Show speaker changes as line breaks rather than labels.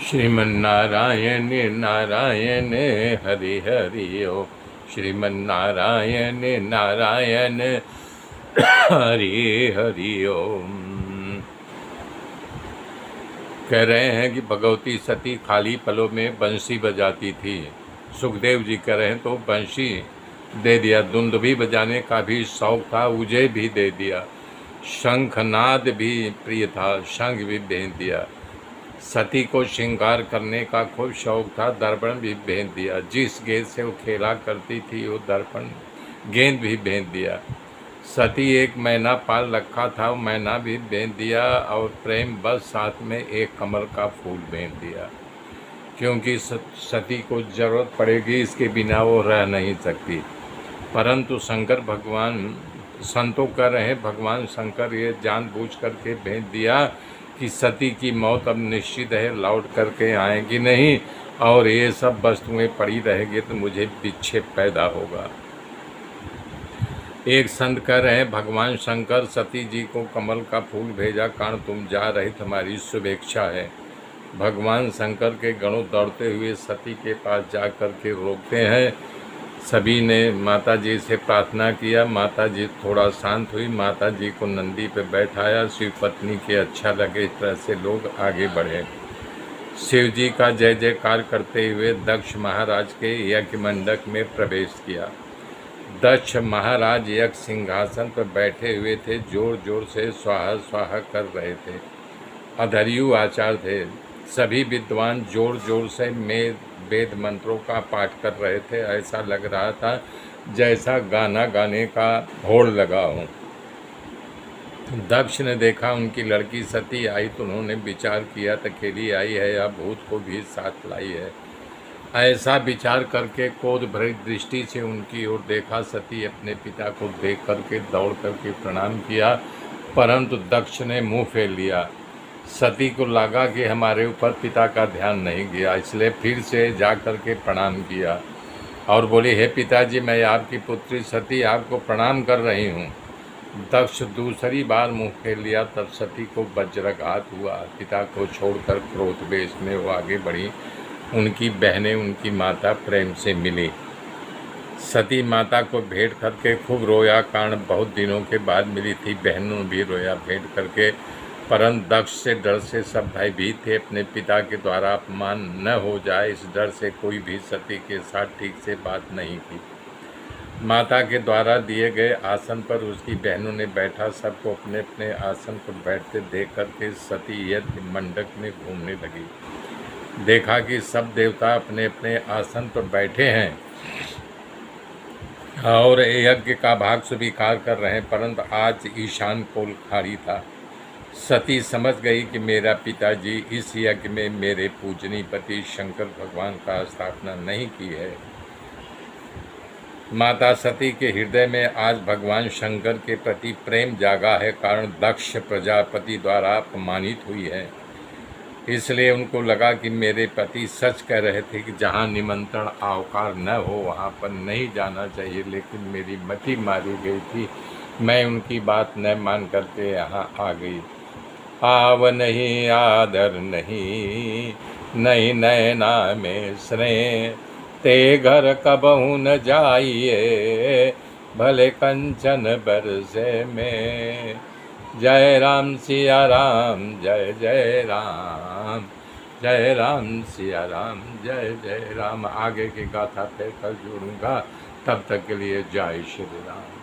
श्रीमन्नारायण नारायण हरि हरि ओम। श्रीमन्नारायण नारायण हरि हरि ओम। कह रहे हैं कि भगवती सती खाली पलों में बंसी बजाती थी। सुखदेव जी कह रहे हैं तो बंसी दे दिया। दुंदुभी बजाने का भी शौक था, उजे भी दे दिया। शंखनाद भी प्रिय था, शंख भी भेज दिया। सती को श्रृंगार करने का खूब शौक था, दर्पण भी भेज दिया। जिस गेंद से वो खेला करती थी वो दर्पण गेंद भी भेज दिया। सती एक मैना पाल रखा था, वो मैना भी भेज दिया। और प्रेम बस साथ में एक कमल का फूल भेज दिया, क्योंकि सती को जरूरत पड़ेगी, इसके बिना वो रह नहीं सकती। परंतु शंकर भगवान, संतों कह रहे हैं भगवान शंकर ये जानबूझ करके भेज दिया कि सती की मौत अब निश्चित है, लौट करके आएगी नहीं, और ये सब वस्तुएं पड़ी रहेगी तो मुझे विक्षेप पैदा होगा। एक संत कह रहे हैं भगवान शंकर सती जी को कमल का फूल भेजा, कारण तुम जा रही तुम्हारी शुभेच्छा है। भगवान शंकर के गणों दौड़ते हुए सती के पास जा कर के रोकते हैं। सभी ने माता जी से प्रार्थना किया, माता जी थोड़ा शांत हुई, माता जी को नंदी पे बैठाया। शिव पत्नी के अच्छा लगे, इस तरह से लोग आगे बढ़े। शिव जी का जय जयकार करते हुए दक्ष महाराज के यज्ञ मंडप में प्रवेश किया। दक्ष महाराज यज्ञ सिंहासन पर बैठे हुए थे, जोर जोर से स्वाहा स्वाहा कर रहे थे। अधर्यु आचार्य थे। सभी विद्वान जोर जोर से वेद मंत्रों का पाठ कर रहे थे। ऐसा लग रहा था जैसा गाना गाने का होड़ लगा हो। दक्ष ने देखा उनकी लड़की सती आई तो उन्होंने विचार किया अकेली आई है या भूत को भी साथ लाई है। ऐसा विचार करके क्रोध भरी दृष्टि से उनकी ओर देखा। सती अपने पिता को देख करके दौड़ करके प्रणाम किया, परंतु दक्ष ने मुंह फेर लिया। सती को लगा कि हमारे ऊपर पिता का ध्यान नहीं गया, इसलिए फिर से जा कर के प्रणाम किया और बोली, हे पिताजी, मैं आपकी पुत्री सती आपको प्रणाम कर रही हूँ। दक्ष दूसरी बार मुंह फेर लिया, तब सती को वज्रघात हुआ। पिता को छोड़कर क्रोध वेश में वो आगे बढ़ी। उनकी बहनें, उनकी माता प्रेम से मिली। सती माता को भेंट करके खूब रोया, कारण बहुत दिनों के बाद मिली थी। बहनों भी रोया भेंट करके, परंतु दक्ष से डर से सब भयभीत थे। अपने पिता के द्वारा अपमान न हो जाए, इस डर से कोई भी सती के साथ ठीक से बात नहीं की। माता के द्वारा दिए गए आसन पर उसकी बहनों ने बैठा। सबको अपने अपने आसन पर बैठते देख करके सती यज्ञ मंडप में घूमने लगी। देखा कि सब देवता अपने अपने आसन पर बैठे हैं और यज्ञ का भाग स्वीकार कर रहे हैं, परंतु आज ईशान कोल खाली था। सती समझ गई कि मेरा पिताजी इस यज्ञ में मेरे पूजनीय पति शंकर भगवान का स्थापना नहीं की है। माता सती के हृदय में आज भगवान शंकर के प्रति प्रेम जागा है, कारण दक्ष प्रजापति द्वारा अपमानित हुई है। इसलिए उनको लगा कि मेरे पति सच कह रहे थे कि जहाँ निमंत्रण आवकार न हो वहाँ पर नहीं जाना चाहिए, लेकिन मेरी मति मारी गई थी। मैं उनकी बात न मान करके यहाँ आ गई। आव नहीं आदर नहीं, नहीं नैना में स्नेह, ते घर कबहू न जाइए, भले कंचन बरसे में। जय राम सिया राम, जय जय राम, जय राम सिया राम, जय जय राम। आगे की गाथा फिर कल जोड़ूंगा, तब तक के लिए जय श्री राम।